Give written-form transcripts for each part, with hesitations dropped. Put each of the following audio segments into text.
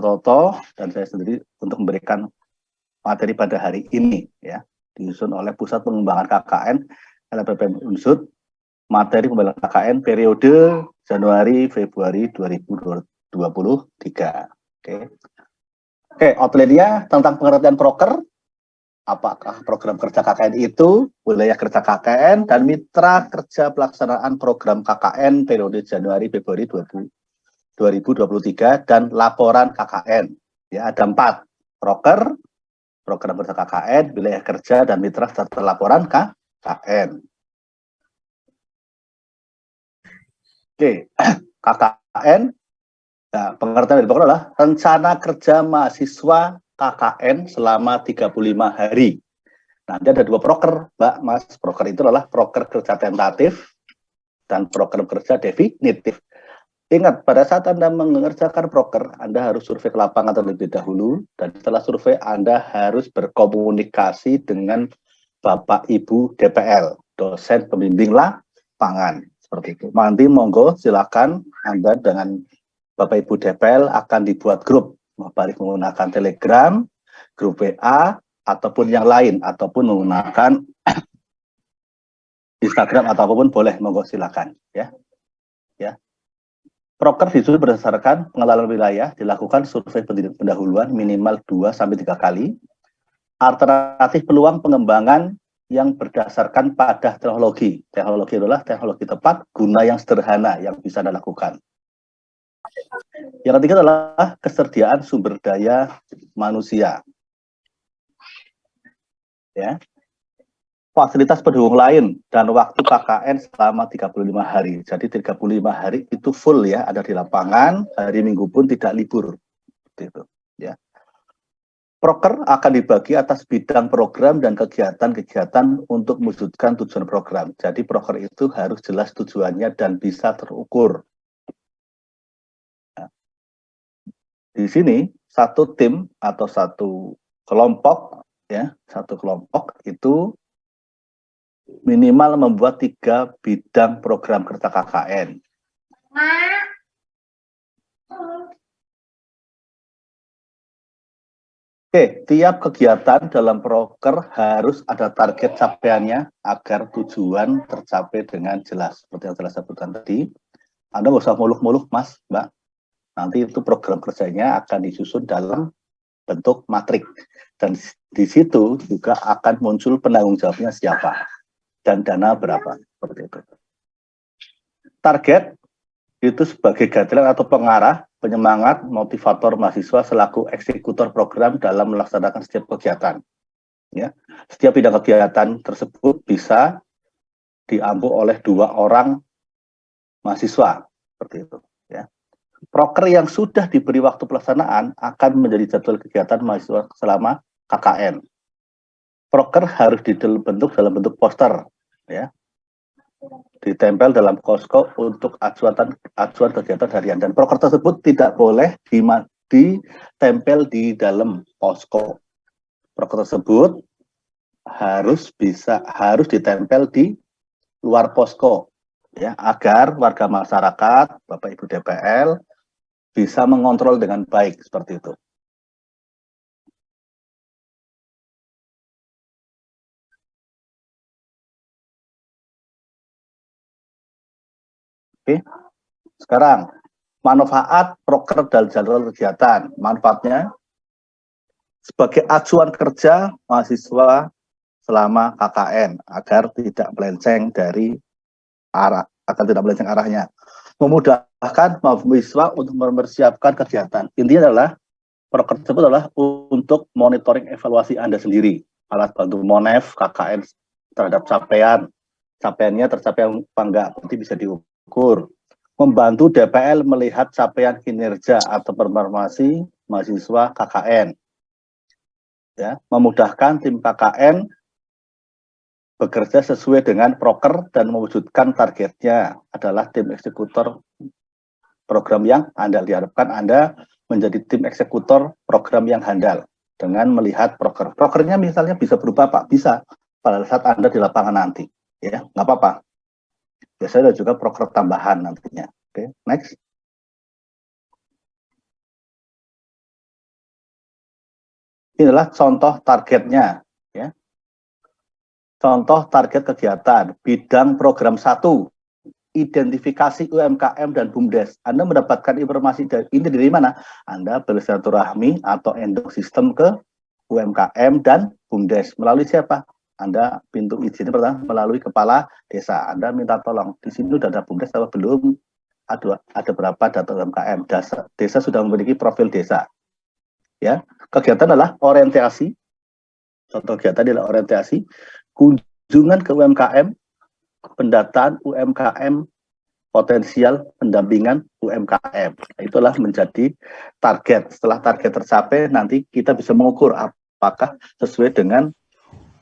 Toto dan saya sendiri untuk memberikan materi pada hari ini ya, disusun oleh Pusat Pengembangan KKN LPPM Unsud, materi pengembangan KKN periode Januari Februari 2023. Oke, outline-nya tentang pengertian proker. Apakah program kerja KKN itu wilayah kerja KKN dan mitra kerja pelaksanaan program KKN periode Januari Februari 2023 dan laporan KKN. Ya, ada 4. Proker, program kerja KKN, wilayah kerja, dan mitra serta laporan KKN. Oke, KKN, nah, pengertian dari proker adalah rencana kerja mahasiswa KKN selama 35 hari. Nanti ada 2 proker, Mbak, Mas. Proker itu adalah proker kerja tentatif dan proker kerja definitif. Ingat, pada saat Anda mengerjakan proker, Anda harus survei ke lapangan terlebih dahulu, dan setelah survei Anda harus berkomunikasi dengan Bapak Ibu DPL, dosen pembimbing lapangan, seperti itu. Nanti monggo silakan Anda dengan Bapak Ibu DPL akan dibuat grup, baik menggunakan Telegram, grup WA, ataupun yang lain, ataupun menggunakan Instagram ataupun boleh, monggo silakan ya. Ya. Proker disusun berdasarkan pengenalan wilayah, dilakukan survei pendahuluan minimal 2-3 kali. Alternatif peluang pengembangan yang berdasarkan pada teknologi. Teknologi adalah teknologi tepat, guna yang sederhana yang bisa dilakukan. Yang ketiga adalah kesediaan sumber daya manusia. Ya. Fasilitas pendukung lain dan waktu KKN selama 35 hari. Jadi 35 hari itu full ya, ada di lapangan, hari Minggu pun tidak libur. Gitu, ya. Proker akan dibagi atas bidang program dan kegiatan-kegiatan untuk mewujudkan tujuan program. Jadi proker itu harus jelas tujuannya dan bisa terukur. Nah, di sini satu tim atau satu kelompok ya, satu kelompok itu minimal membuat 3 bidang program kerja KKN. Oke, tiap kegiatan dalam proker harus ada target capaiannya agar tujuan tercapai dengan jelas. Seperti yang telah saya sebutkan tadi, Anda nggak usah muluk-muluk, Mas, Mbak. Nanti itu program kerjanya akan disusun dalam bentuk matrik. Dan di situ juga akan muncul penanggung jawabnya siapa dan dana berapa, seperti itu. Target itu sebagai guideline atau pengarah, penyemangat, motivator mahasiswa selaku eksekutor program dalam melaksanakan setiap kegiatan. Ya, setiap bidang kegiatan tersebut bisa diampu oleh 2 orang mahasiswa, seperti itu. Ya. Proker yang sudah diberi waktu pelaksanaan akan menjadi jadwal kegiatan mahasiswa selama KKN. Proker harus dibentuk dalam bentuk poster, ya, ditempel dalam posko untuk acuan kegiatan harian, dan proker tersebut tidak boleh ditempel di dalam posko. Proker tersebut harus ditempel di luar posko ya, agar warga masyarakat, Bapak Ibu DPL bisa mengontrol dengan baik, seperti itu. Oke. Sekarang manfaat proker dan jadwal kegiatan. Manfaatnya sebagai acuan kerja mahasiswa selama KKN agar tidak melenceng dari arahnya. Memudahkan mahasiswa untuk mempersiapkan kegiatan. Intinya adalah proker tersebut adalah untuk monitoring evaluasi Anda sendiri. Alat bantu Monef, KKN terhadap capaiannya tercapai apa enggak, nanti bisa diukur. Membantu DPL melihat capaian kinerja atau performasi mahasiswa KKN. Ya, memudahkan tim KKN bekerja sesuai dengan proker dan mewujudkan targetnya adalah tim eksekutor program yang handal. Diharapkan Anda menjadi tim eksekutor program yang handal dengan melihat proker. Prokernya misalnya bisa berubah, Pak, bisa pada saat Anda di lapangan nanti, ya, nggak apa-apa. Biasanya ada juga proker tambahan nantinya. Oke, next. Inilah contoh targetnya, ya. Contoh target kegiatan bidang program 1, identifikasi UMKM dan BUMDes. Anda mendapatkan informasi ini dari mana? Anda bersilaturahmi atau endorse sistem ke UMKM dan BUMDes. Melalui siapa? Anda pintu izin pertama melalui kepala desa. Anda minta tolong, di sini sudah ada BUMDes atau belum? Ada berapa data UMKM? Desa sudah memiliki profil desa. Ya, kegiatan adalah orientasi. Contoh kegiatan adalah orientasi, kunjungan ke UMKM, pendataan UMKM potensial, pendampingan UMKM. Itulah menjadi target. Setelah target tercapai, nanti kita bisa mengukur apakah sesuai dengan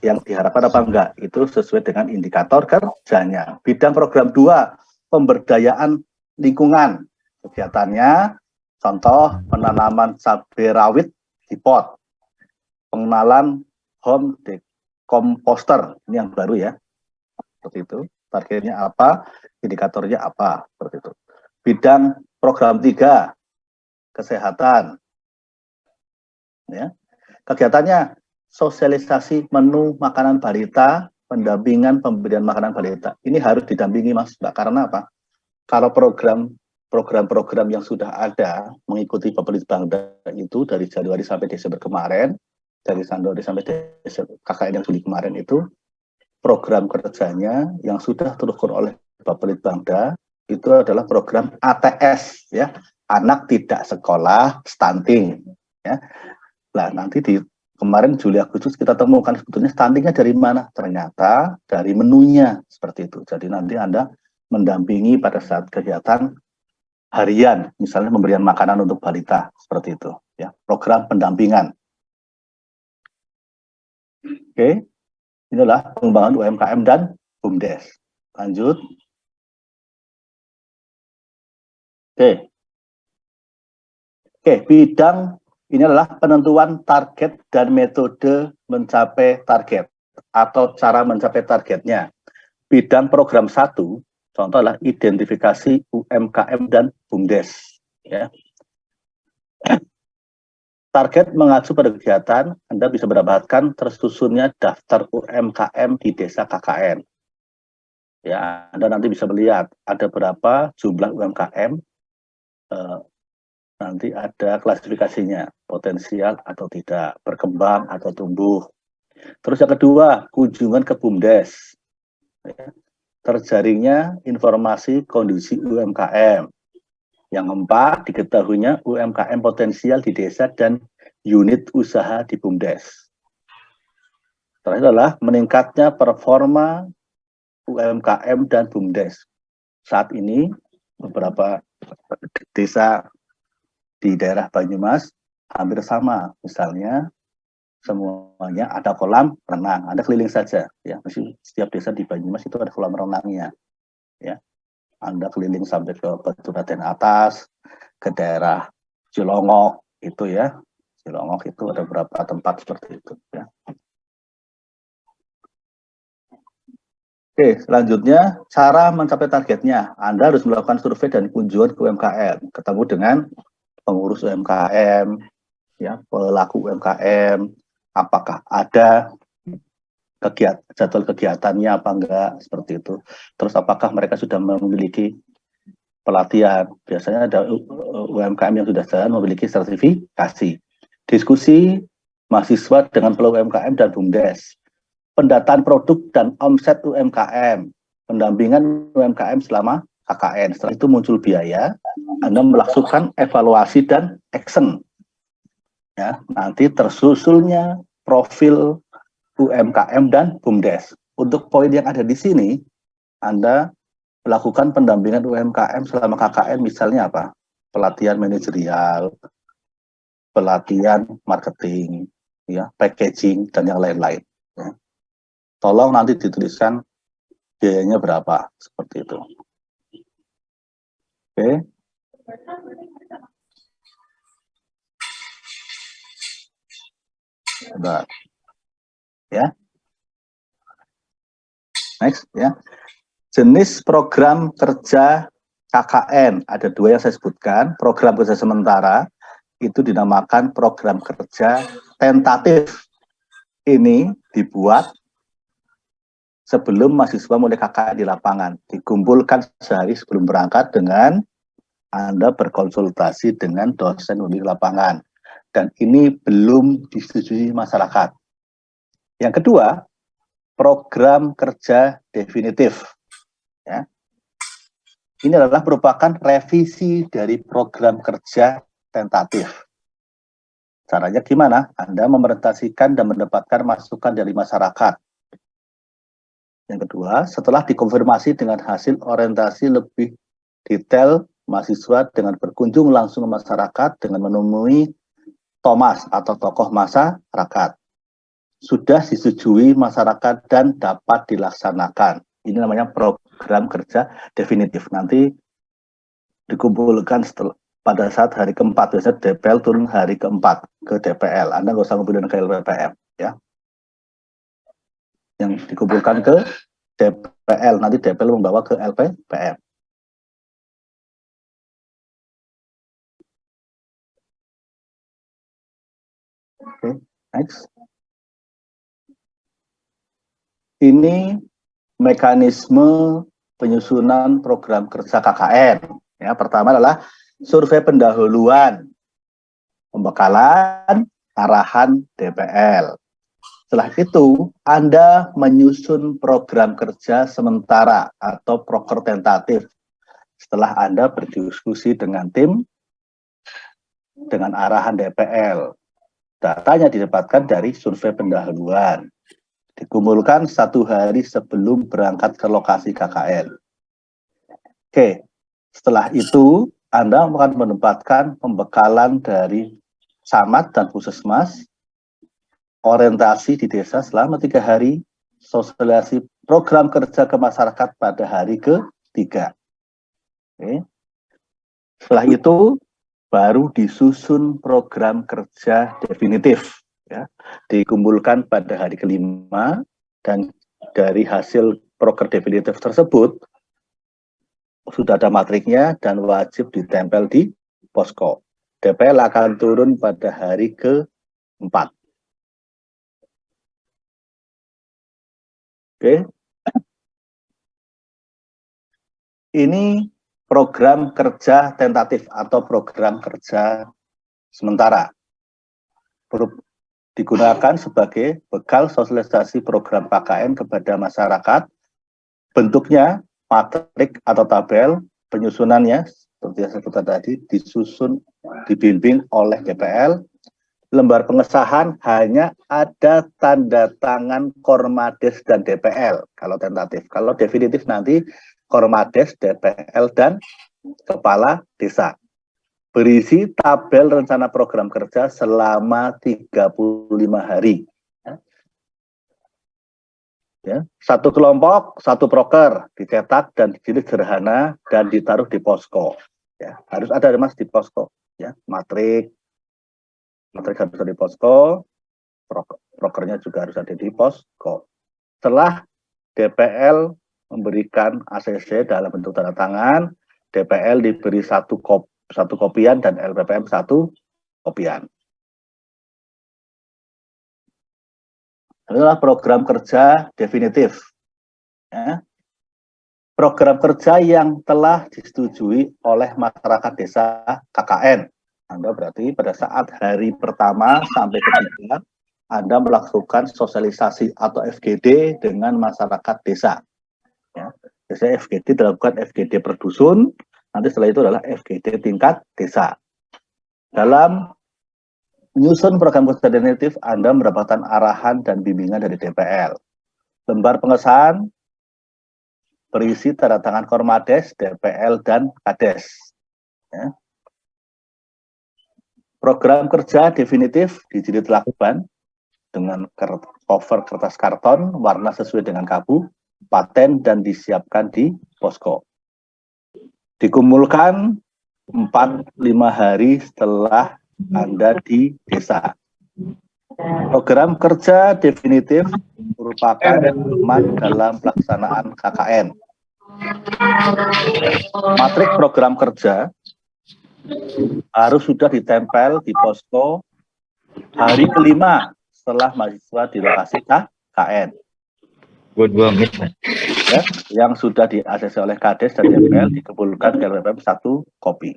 yang diharapkan apa enggak. Itu sesuai dengan indikator kerjanya. Bidang program 2, pemberdayaan lingkungan. Kegiatannya, contoh penanaman cabai rawit di pot, pengenalan home composter, ini yang baru ya, seperti itu. Targetnya apa, indikatornya apa, seperti itu. Bidang program 3, kesehatan. Ya. Kegiatannya sosialisasi menu makanan balita, pendampingan pemberian makanan balita. Ini harus didampingi Mas, Mbak. Karena apa? Kalau program-program yang sudah ada mengikuti Bapelitbangda itu dari Januari sampai Desember kemarin, dari Januari sampai Desember KKN yang Juli kemarin itu, program kerjanya yang sudah terukur oleh Bapelitbangda itu adalah program ATS, ya, anak tidak sekolah stunting, ya. Nah, nanti di kemarin Juli Agustus kita temukan sebetulnya stuntingnya dari mana? Ternyata dari menunya, seperti itu. Jadi nanti Anda mendampingi pada saat kegiatan harian, misalnya pemberian makanan untuk balita, seperti itu, ya. Program pendampingan. Oke. Inilah pengembangan UMKM dan BUMDes. Lanjut. Oke. Oke, bidang ini adalah penentuan target dan metode mencapai target atau cara mencapai targetnya. Bidang program 1, contoh adalah identifikasi UMKM dan BUMDes. Ya. Target mengacu pada kegiatan, Anda bisa mendapatkan tersusunnya daftar UMKM di desa KKN. Ya, Anda nanti bisa melihat ada berapa jumlah UMKM, nanti ada klasifikasinya, potensial atau tidak, berkembang atau tumbuh. Terus yang kedua, kunjungan ke BUMDes. Ya, terjaringnya informasi kondisi UMKM. Yang keempat, diketahuinya UMKM potensial di desa dan unit usaha di BUMDes. Terakhir adalah meningkatnya performa UMKM dan BUMDes. Saat ini beberapa desa di daerah Banyumas hampir sama, misalnya semuanya ada kolam renang, Anda keliling saja, ya. Setiap desa di Banyumas itu ada kolam renangnya, ya. Anda keliling sampai ke Batu Atas, ke daerah Cilongok itu, ya. Cilongok itu ada beberapa tempat seperti itu, ya. Oke, selanjutnya cara mencapai targetnya. Anda harus melakukan survei dan kunjungan ke UMKM, ketemu dengan pengurus UMKM, ya, pelaku UMKM, apakah ada jadwal kegiatannya apa enggak, seperti itu. Terus apakah mereka sudah memiliki pelatihan. Biasanya ada UMKM yang sudah jalan memiliki sertifikasi. Diskusi mahasiswa dengan pelaku UMKM dan BUMDes. Pendataan produk dan omset UMKM. Pendampingan UMKM selama KKN. Setelah itu muncul biaya, Anda melakukan evaluasi dan action. Ya, nanti tersusulnya profil UMKM dan BUMDes. Untuk poin yang ada di sini, Anda melakukan pendampingan UMKM selama KKN, misalnya apa? Pelatihan manajerial, pelatihan marketing, ya, packaging, dan yang lain-lain. Ya. Tolong nanti dituliskan biayanya berapa, seperti itu. Oke. Bentar. Ya. Next, ya. Jenis program kerja KKN, ada dua yang saya sebutkan. Program kerja sementara, itu dinamakan program kerja tentatif ini dibuat sebelum mahasiswa mulai KKN di lapangan, dikumpulkan sehari sebelum berangkat dengan Anda berkonsultasi dengan dosen di lapangan, dan ini belum disetujui masyarakat. Yang kedua, program kerja definitif. Ya. Ini adalah merupakan revisi dari program kerja tentatif. Caranya gimana? Anda memerintasikan dan mendapatkan masukan dari masyarakat. Yang kedua, setelah dikonfirmasi dengan hasil orientasi lebih detail mahasiswa dengan berkunjung langsung ke masyarakat dengan menemui Thomas atau tokoh masyarakat. Sudah disetujui masyarakat dan dapat dilaksanakan. Ini namanya program kerja definitif. Nanti dikumpulkan pada saat hari keempat. Biasanya DPL turun hari keempat ke DPL. Anda nggak usah ngumpulin ke LPPM. Ya. Yang dikumpulkan ke DPL, nanti DPL membawa ke LPPM. Oke, next. Ini mekanisme penyusunan program kerja KKN. Ya, pertama adalah survei pendahuluan, pembekalan, arahan DPL. Setelah itu, Anda menyusun program kerja sementara atau proker tentatif. Setelah Anda berdiskusi dengan tim, dengan arahan DPL. Datanya didapatkan dari survei pendahuluan. Dikumpulkan 1 hari sebelum berangkat ke lokasi KKN. Oke, setelah itu, Anda akan menempatkan pembekalan dari camat dan puskesmas, orientasi di desa selama 3 hari, sosialisasi program kerja ke masyarakat pada hari ke-3. Oke. Setelah itu baru disusun program kerja definitif, ya, dikumpulkan pada hari ke-5, dan dari hasil program definitif tersebut sudah ada matriknya dan wajib ditempel di posko. DPL akan turun pada hari ke-4. Oke. Ini program kerja tentatif atau program kerja sementara. Digunakan sebagai bekal sosialisasi program KKN kepada masyarakat. Bentuknya matrik atau tabel, penyusunannya seperti yang saya sebutkan tadi, disusun, dibimbing oleh DPL. Lembar pengesahan hanya ada tanda tangan Kormades dan DPL kalau tentatif. Kalau definitif nanti Kormades, DPL, dan Kepala Desa. Berisi tabel rencana program kerja selama 35 hari. Ya, 1 kelompok, 1 proker, dicetak dan dijilid sederhana dan ditaruh di posko. Ya, harus ada Mas di posko. Ya, matrik harus ada di posko, prokernya juga harus ada di posko. Setelah DPL memberikan ACC dalam bentuk tanda tangan, DPL diberi 1 kopian dan LPPM 1 kopian. Adalah program kerja definitif. Ya. Program kerja yang telah disetujui oleh masyarakat desa KKN. Anda berarti pada saat hari pertama sampai ke-3, Anda melakukan sosialisasi atau FGD dengan masyarakat desa. Ya. Biasanya FGD dilakukan FGD per dusun, nanti setelah itu adalah FGD tingkat desa. Dalam menyusun program kerja definitif, Anda mendapatkan arahan dan bimbingan dari DPL. Lembar pengesahan berisi tanda tangan Kormades, DPL, dan Kades. Ya. Program kerja definitif dijilid lakban dengan cover kertas karton, warna sesuai dengan kabupaten, dan disiapkan di posko. Dikumpulkan 4-5 hari setelah Anda di desa. Program kerja definitif merupakan pedoman dalam pelaksanaan KKN. Matrik program kerja harus sudah ditempel di posko Hari kelima setelah mahasiswa di lokasi KN. Ya, yang sudah di-ACC oleh Kades dan DPL dikumpulkan ke LPM 1 kopi.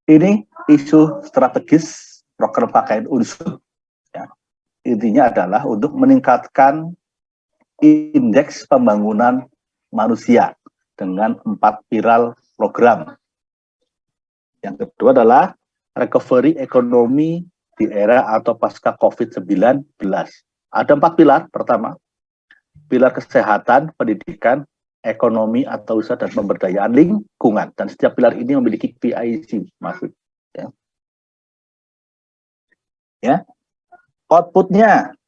Ini isu strategis program KKN Unsur. Ya. Intinya adalah untuk meningkatkan indeks pembangunan manusia dengan 4 pilar program. Yang kedua adalah recovery ekonomi di era atau pasca COVID-19. Ada 4 pilar. Pertama, pilar kesehatan, pendidikan, ekonomi atau usaha dan pemberdayaan lingkungan. Dan setiap pilar ini memiliki PIC, maksud. Ya. Outputnya,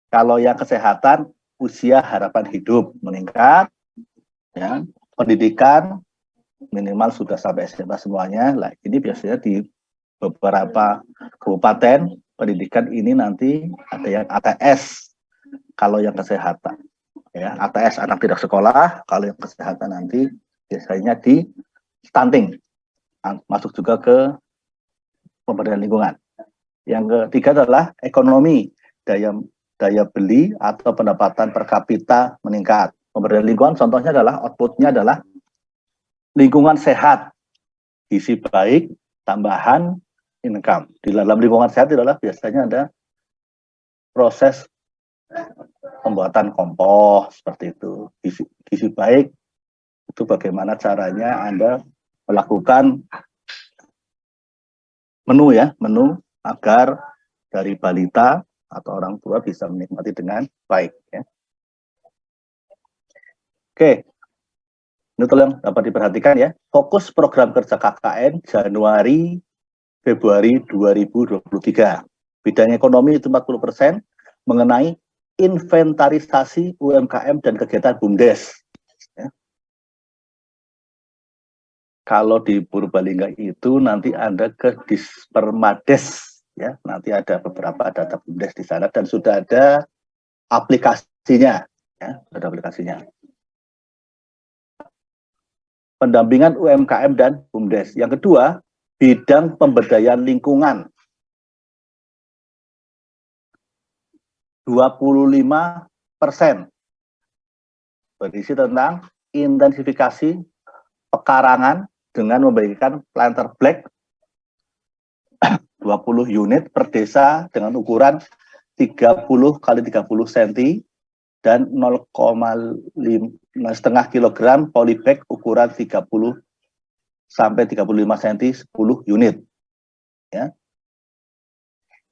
kalau yang kesehatan, usia harapan hidup meningkat, ya. Pendidikan minimal sudah sampai SMA semuanya. Lah, ini biasanya di beberapa kabupaten pendidikan ini nanti ada yang ATS. Kalau yang kesehatan, ya ATS anak tidak sekolah. Kalau yang kesehatan nanti biasanya di stunting, masuk juga ke pemberdayaan lingkungan. Yang ketiga adalah ekonomi, daya beli atau pendapatan per kapita meningkat. Pemberdayaan lingkungan contohnya adalah outputnya adalah lingkungan sehat, gizi baik, tambahan income. Di dalam lingkungan sehat adalah biasanya ada proses pembuatan kompos seperti itu. Gizi baik itu bagaimana caranya Anda melakukan menu agar dari balita atau orang tua bisa menikmati dengan baik. Ya. Oke, ini tolong dapat diperhatikan ya. Fokus program kerja KKN Januari Februari 2023. Bidang ekonomi itu 40%, mengenai inventarisasi UMKM dan kegiatan BUMDes. Ya. Kalau di Purbalingga itu nanti Anda ke Dispermades, ya. Nanti ada beberapa data BUMDes di sana dan sudah ada aplikasinya, ya, ada aplikasinya. Pendampingan UMKM dan BUMDes. Yang kedua, bidang pemberdayaan lingkungan. 25% berisi tentang intensifikasi pekarangan dengan membagikan planter black 20 unit per desa dengan ukuran 30 kali 30 cm dan 0,5 kg polybag ukuran 30 sampai 35 cm 10 unit. Ya.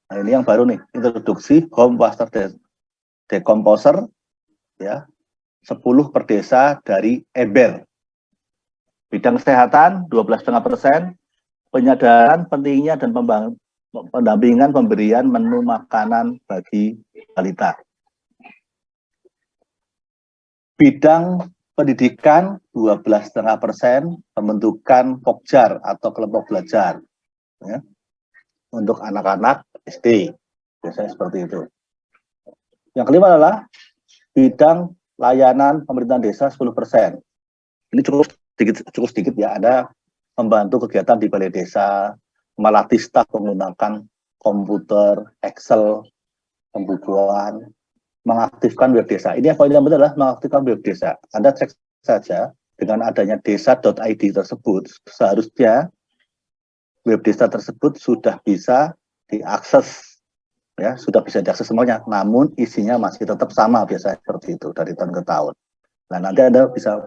Nah, ini yang baru nih, introduksi home water decomposer, ya, 10 per desa dari ember. Bidang kesehatan 12,5%, penyadaran pentingnya dan pendampingan pemberian menu makanan bagi balita. Bidang pendidikan 12,5%, pembentukan pokjar atau kelompok belajar, ya, untuk anak-anak SD, biasanya seperti itu. Yang kelima adalah bidang layanan pemerintahan desa 10%. Ini cukup sedikit ya, ada membantu kegiatan di balai desa, melatih staf menggunakan komputer, Excel, pembukuan, mengaktifkan web desa. Ini yang paling penting adalah mengaktifkan web desa. Anda cek saja dengan adanya desa.id tersebut, seharusnya web desa tersebut sudah bisa diakses, ya, sudah bisa diakses semuanya, namun isinya masih tetap sama biasanya seperti itu dari tahun ke tahun. Nah, nanti Anda bisa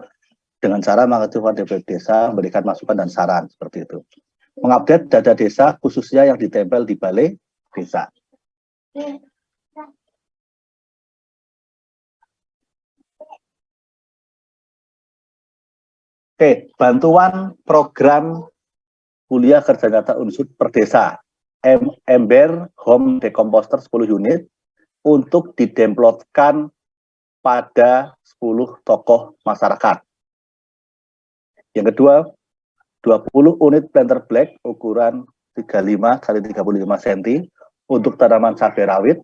dengan cara mengaktifkan web desa, memberikan masukan dan saran seperti itu. Mengupdate data desa khususnya yang ditempel di balai desa. Oke, bantuan program kuliah kerja nyata unsur per desa. Ember home decomposter 10 unit untuk didemplotkan pada 10 tokoh masyarakat. Yang kedua, 20 unit planter black ukuran 35 kali 35 cm untuk tanaman cabai rawit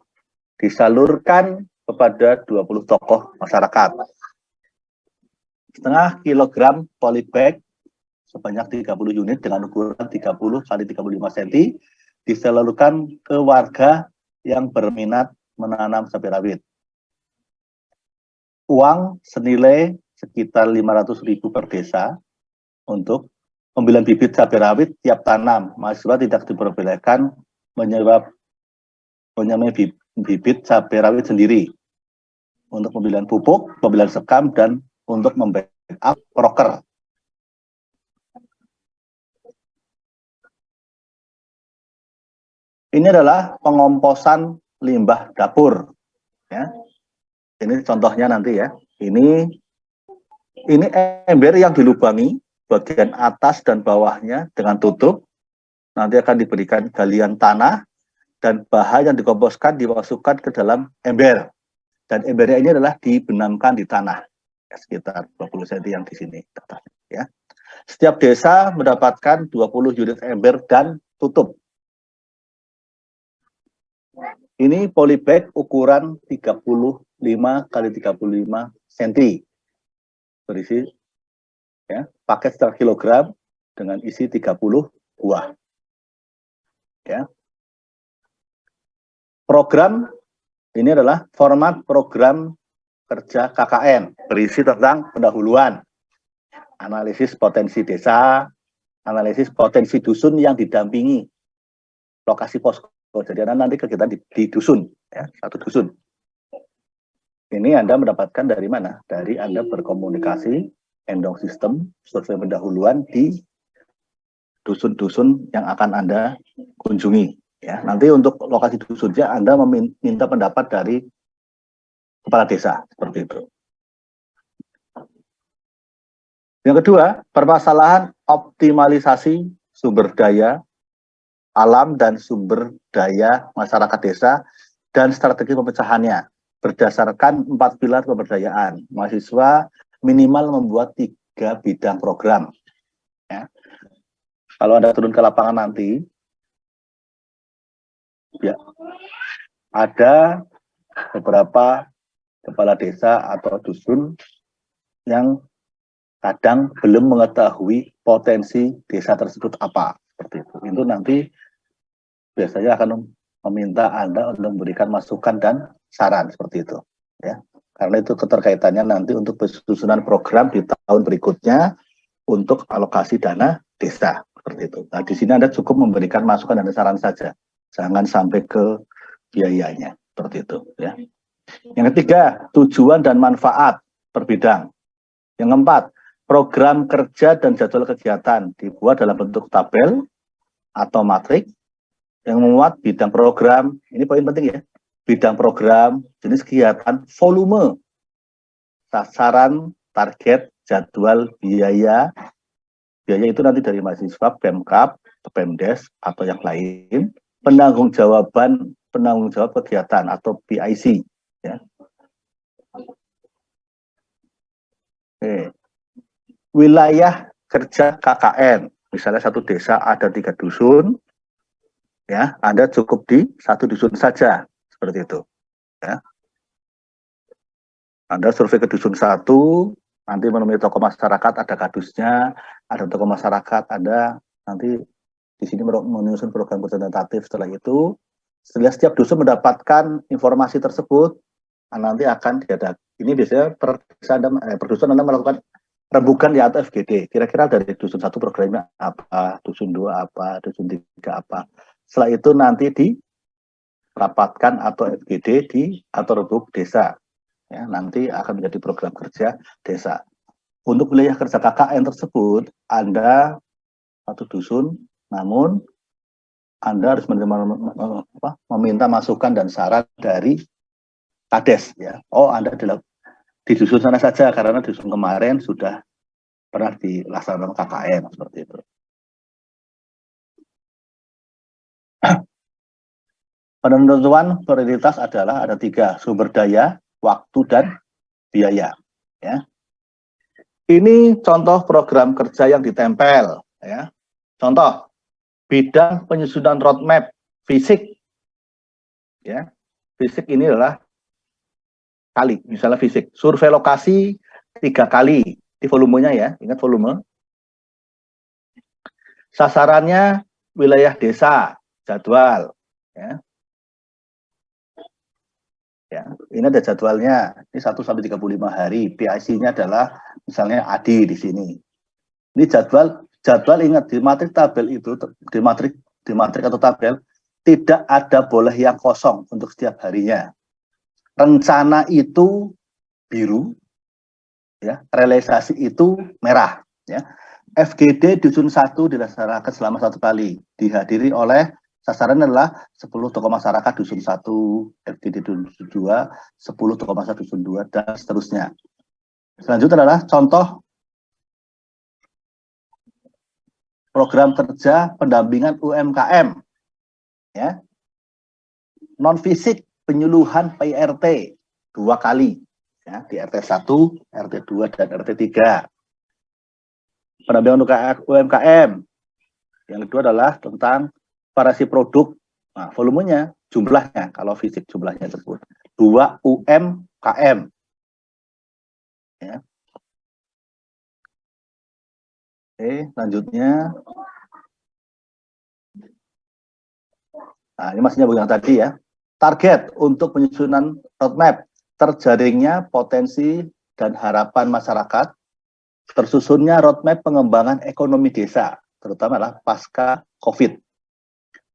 disalurkan kepada 20 tokoh masyarakat. Setengah kilogram polybag sebanyak 30 unit dengan ukuran 30 kali 35 cm disalurkan ke warga yang berminat menanam cabai rawit. Uang senilai sekitar 500.000 per desa untuk pembelian bibit cabai rawit tiap tanam. Mahasiswa tidak diperbolehkan menyewa bibit cabai rawit sendiri untuk pembelian pupuk, pembelian sekam, dan untuk membackup proker. Ini adalah pengomposan limbah dapur. Ya. Ini contohnya nanti ya. Ini ember yang dilubangi bagian atas dan bawahnya dengan tutup. Nanti akan diberikan galian tanah dan bahan yang dikomposkan dimasukkan ke dalam ember. Dan embernya ini adalah dibenamkan di tanah. Ya, sekitar 20 cm yang di sini. Ya. Setiap desa mendapatkan 20 unit ember dan tutup. Ini polybag ukuran 35 kali 35 cm. Berisi ya, paket setengah kilogram dengan isi 30 buah. Ya. Program ini adalah format program kerja KKN, berisi tentang pendahuluan, analisis potensi desa, analisis potensi dusun yang didampingi, lokasi posko. Jadi nanti kegiatan di dusun, ya, satu dusun. Ini Anda mendapatkan dari mana? Dari Anda berkomunikasi, endong sistem, survei pendahuluan di dusun-dusun yang akan Anda kunjungi. Ya, nanti untuk lokasi dusunnya Anda meminta pendapat dari kepala desa, seperti itu. Yang kedua, permasalahan optimalisasi sumber daya alam dan sumber daya masyarakat desa dan strategi pemecahannya berdasarkan 4 pilar pemberdayaan. Mahasiswa minimal membuat 3 bidang program. Ya. Kalau Anda turun ke lapangan nanti, ya, ada beberapa kepala desa atau dusun yang kadang belum mengetahui potensi desa tersebut apa. Seperti itu. Itu nanti biasanya akan meminta Anda untuk memberikan masukan dan saran seperti itu. Ya. Karena itu keterkaitannya nanti untuk penyusunan program di tahun berikutnya untuk alokasi dana desa. Seperti itu. Nah, di sini Anda cukup memberikan masukan dan saran saja. Jangan sampai ke biayanya. Seperti itu. Ya. Yang ketiga, tujuan dan manfaat per bidang. Yang keempat, program kerja dan jadwal kegiatan dibuat dalam bentuk tabel atau matrik yang memuat bidang program, ini poin penting ya, bidang program, jenis kegiatan, volume, sasaran, target, jadwal, biaya itu nanti dari mahasiswa, Pemkab, Pemdes, atau yang lain, penanggung jawab kegiatan atau PIC. Ya. Oke. Wilayah kerja KKN, misalnya satu desa ada 3 dusun, ya, Anda cukup di 1 dusun saja, seperti itu. Ya. Anda survei ke dusun 1, nanti menemui tokoh masyarakat, ada kadusnya, ada tokoh masyarakat, ada nanti di sini menyusun program representatif. Setelah itu, setelah setiap dusun mendapatkan informasi tersebut, nanti akan diadakan. Ini biasanya per dusun Anda melakukan rembukan ya atau FGD. Kira-kira dari dusun 1 programnya apa, dusun 2 apa, dusun 3 apa. Setelah itu nanti dirapatkan atau FGD atau rembuk desa. Ya, nanti akan menjadi program kerja desa. Untuk wilayah kerja KKN tersebut, Anda 1 dusun, namun Anda harus meminta masukan dan saran dari Kades. Ya. Oh, Anda di dusun sana saja, karena dusun kemarin sudah pernah dilaksanakan KKN, seperti itu. Penentuan prioritas adalah ada 3, sumber daya, waktu, dan biaya. Ya. Ini contoh program kerja yang ditempel. Ya. Contoh, bidang penyusunan roadmap fisik. Ya. Fisik ini adalah kali, misalnya fisik. Survei lokasi 3 kali. Di volumenya ya, ingat volume. Sasarannya wilayah desa, jadwal. Ya. Ya, ini ada jadwalnya. Ini 1 sampai 35 hari. PIC-nya adalah misalnya Adi di sini. Ini jadwal ingat di matrik tabel itu, di matrik atau tabel tidak ada boleh yang kosong untuk setiap harinya. Rencana itu biru, ya, realisasi itu merah, ya. FGD Dusun 1 dilaksanakan selama 1 kali, dihadiri oleh sasaran adalah 10 tokoh masyarakat Dusun 1, FGD Dusun 2, 10 tokoh masyarakat Dusun 2, dan seterusnya. Selanjutnya adalah contoh program kerja pendampingan UMKM, ya. Non fisik penyuluhan PRT 2 kali, ya, di RT 1, RT 2, dan RT 3. Pendampingan UMKM. Yang kedua adalah tentang variasi produk. Nah, volumenya, jumlahnya, kalau fisik jumlahnya tersebut. 2 UMKM. Ya. Oke, selanjutnya. Nah, ini masih nyambung yang tadi ya. Target untuk penyusunan roadmap, terjaringnya potensi dan harapan masyarakat, tersusunnya roadmap pengembangan ekonomi desa, terutama adalah pasca COVID.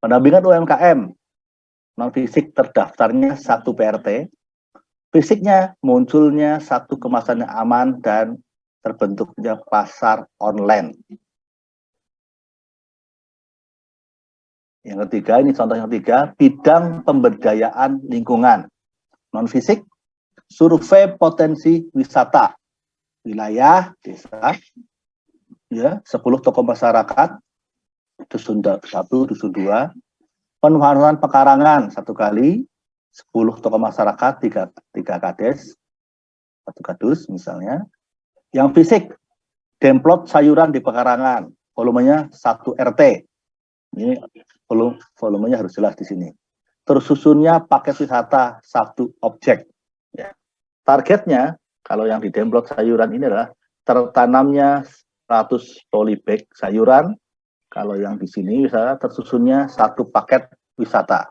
Pendampingan UMKM, non-fisik terdaftarnya 1 PRT, fisiknya munculnya 1 kemasan yang aman dan terbentuknya pasar online. Yang ketiga, ini contoh yang ketiga, bidang pemberdayaan lingkungan. Non-fisik, survei potensi wisata, wilayah, desa, ya, 10 tokoh masyarakat, Dusun 1, Dusun 2, penurunan pekarangan 1 kali, 10 tokoh masyarakat, 3 kades, 1 kadus misalnya. Yang fisik, demplot sayuran di pekarangan, volumenya 1 RT. Ini volumenya harus jelas di sini. Tersusunnya paket wisata 1 objek. Ya. Targetnya, kalau yang di demplot sayuran ini adalah tertanamnya 100 polybag sayuran. Kalau yang di sini misalnya tersusunnya 1 paket wisata.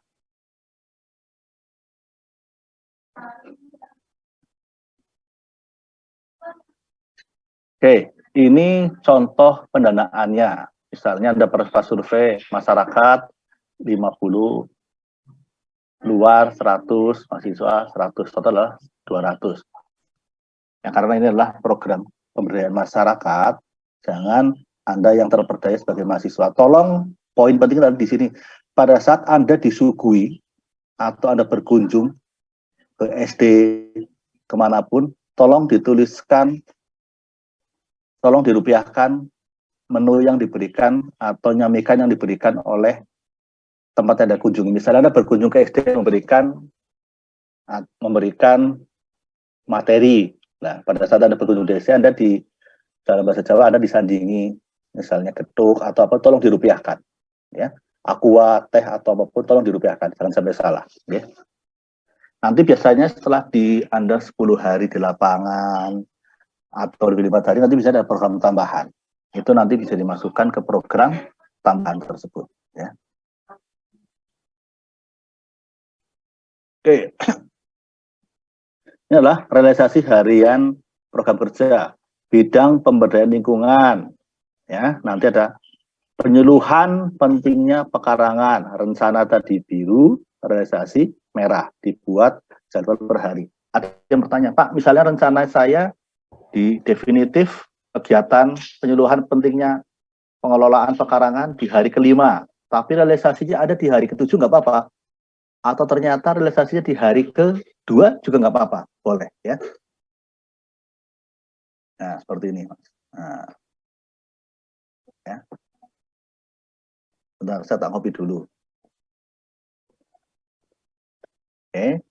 Oke, ini contoh pendanaannya. Misalnya ada peserta survei masyarakat 50, luar 100, mahasiswa 100, total adalah 200. Ya, karena ini adalah program pemberdayaan masyarakat, jangan Anda yang terperdaya sebagai mahasiswa. Tolong, poin penting adalah di sini, pada saat Anda disuguhi atau Anda berkunjung ke SD kemanapun, tolong dituliskan, tolong dirupiahkan menu yang diberikan atau nyamikan yang diberikan oleh tempat Anda kunjungi. Misalnya Anda berkunjung ke SD memberikan materi. Nah, pada saat Anda berkunjung ke SD, Anda di dalam bahasa Jawa Anda disandingi, misalnya getuk atau apa, tolong dirupiahkan. Ya, aqua, teh atau apapun, tolong dirupiahkan, jangan sampai salah. Ya. Nanti biasanya setelah di Anda 10 hari di lapangan atau lebih 5 hari, nanti bisa ada program tambahan. Itu nanti bisa dimasukkan ke program tambahan tersebut. Ya. Oke, ini adalah realisasi harian program kerja bidang pemberdayaan lingkungan. Ya, nanti ada penyuluhan pentingnya pekarangan, rencana tadi biru, realisasi merah, dibuat jadwal per hari. Ada yang bertanya, Pak, misalnya rencana saya di definitif kegiatan penyuluhan pentingnya pengelolaan pekarangan di hari ke-5, tapi realisasinya ada di hari ke-7, nggak apa-apa. Atau ternyata realisasinya di hari ke-2 juga nggak apa-apa, boleh ya. Nah, seperti ini, Mas. Nah, ya. Bentar, saya tak kopi dulu. Oke.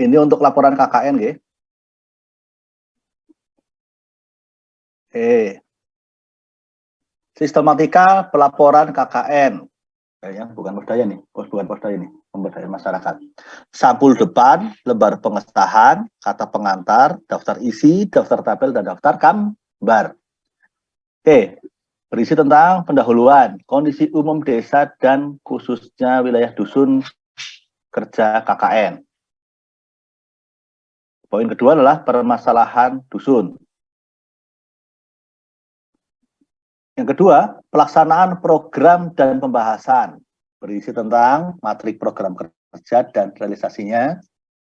Ini untuk laporan KKN, ya. Sistematika pelaporan KKN. Ya, bukan Perdaya nih, bukan Perdaya nih. pemberdayaan masyarakat. Sampul depan, lembar pengesahan, kata pengantar, daftar isi, daftar tabel, dan daftar gambar. Oke, berisi tentang pendahuluan, kondisi umum desa dan khususnya wilayah dusun kerja KKN. Poin kedua adalah permasalahan dusun. Yang kedua, pelaksanaan program dan pembahasan, berisi tentang materi program kerja dan realisasinya.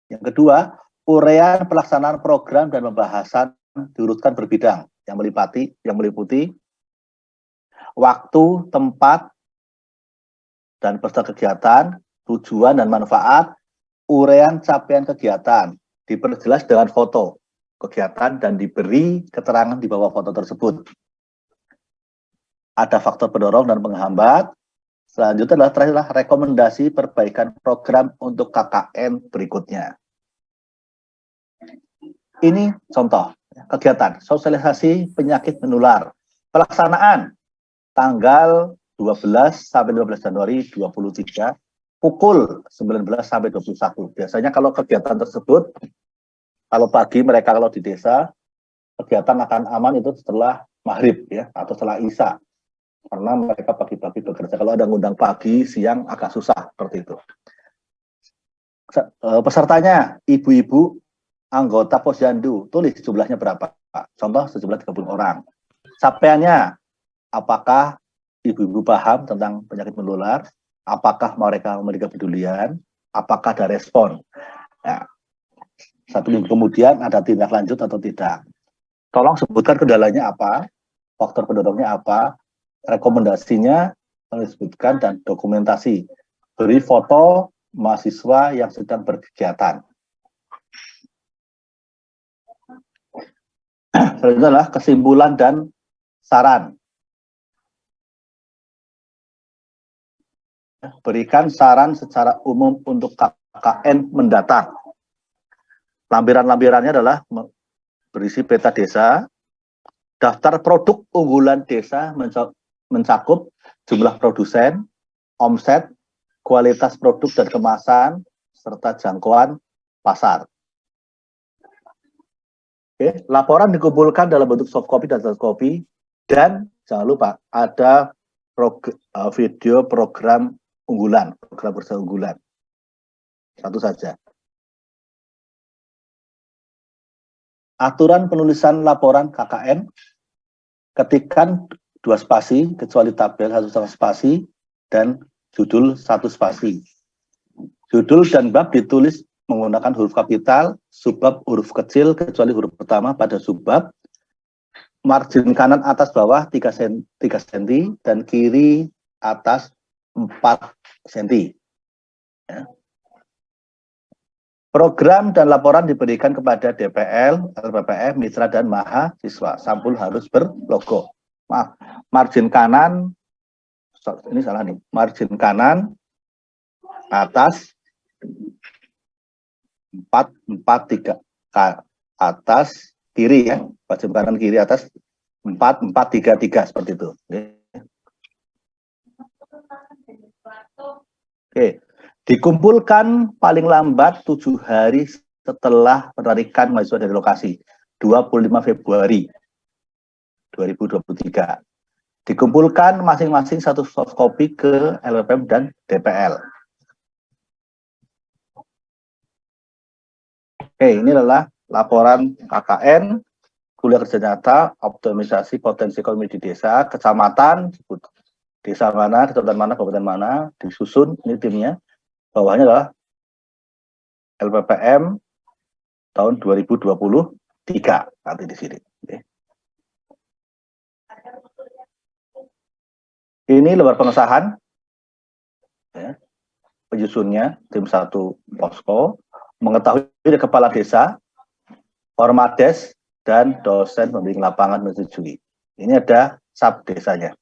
Yang kedua, uraian pelaksanaan program dan pembahasan diurutkan berbidang yang meliputi waktu, tempat, dan peserta kegiatan, tujuan dan manfaat, uraian capaian kegiatan, diperjelas dengan foto kegiatan dan diberi keterangan di bawah foto tersebut. Ada faktor pendorong dan penghambat. Selanjutnya adalah terakhir rekomendasi perbaikan program untuk KKN berikutnya. Ini contoh kegiatan sosialisasi penyakit menular. Pelaksanaan tanggal 12 sampai 15 Januari 2023 pukul 19 sampai 21. Biasanya kalau kegiatan tersebut, kalau pagi mereka kalau di desa, kegiatan akan aman itu setelah maghrib ya, atau setelah isya. Karena mereka pagi-pagi bekerja. Kalau ada ngundang pagi, siang agak susah seperti itu. Pesertanya ibu-ibu anggota Posyandu, tulis jumlahnya berapa. Contoh sejumlah 30 orang. Capaiannya, apakah ibu-ibu paham tentang penyakit menular? Apakah mereka memberikan kepedulian? Apakah ada respon? Nah, 1 minggu kemudian ada tindak lanjut atau tidak? Tolong sebutkan kendalanya apa, faktor pendorongnya apa, rekomendasinya disebutkan dan dokumentasi. Beri foto mahasiswa yang sedang berkegiatan. Selanjutnya adalah kesimpulan dan saran. Berikan saran secara umum untuk KKN mendatang. Lampiran-lampirannya adalah berisi peta desa, daftar produk unggulan desa mencakup jumlah produsen, omset, kualitas produk dan kemasan, serta jangkauan pasar. Oke, laporan dikumpulkan dalam bentuk soft copy dan hard copy, dan jangan lupa ada video program unggulan, program kerja unggulan. Satu saja. Aturan penulisan laporan KKN, ketikkan 2 spasi, kecuali tabel 1 spasi, dan judul 1 spasi. Judul dan bab ditulis menggunakan huruf kapital, subbab huruf kecil, kecuali huruf pertama pada subbab. Margin kanan atas bawah 3 cm, dan kiri atas 4 cm. Ya. Program dan laporan diberikan kepada DPL, LPPM, mitra, dan mahasiswa. Sampul harus berlogo. Maaf, margin kanan, ini salah nih, margin kanan atas 443 atas kiri ya, margin kanan kiri atas 4433 seperti itu. Oke. Dikumpulkan paling lambat 7 hari setelah penarikan mahasiswa dari lokasi, 25 Februari 2023. Dikumpulkan masing-masing 1 soft copy ke LPPM dan DPL. Oke, ini adalah laporan KKN, kuliah kerja nyata, optimisasi potensi ekonomi di desa, kecamatan, desa mana, kecamatan mana, kabupaten mana, disusun, ini timnya. Bawahnya adalah LPPM tahun 2023 nanti di sini. Ini lembar pengesahan, ya, penyusunnya tim 1 posko, mengetahui dari kepala desa, ormades, dan dosen pembimbing lapangan menyetujui. Ini ada sub desanya.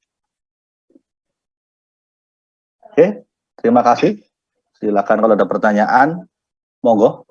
Oke, terima kasih. Silakan kalau ada pertanyaan, monggo.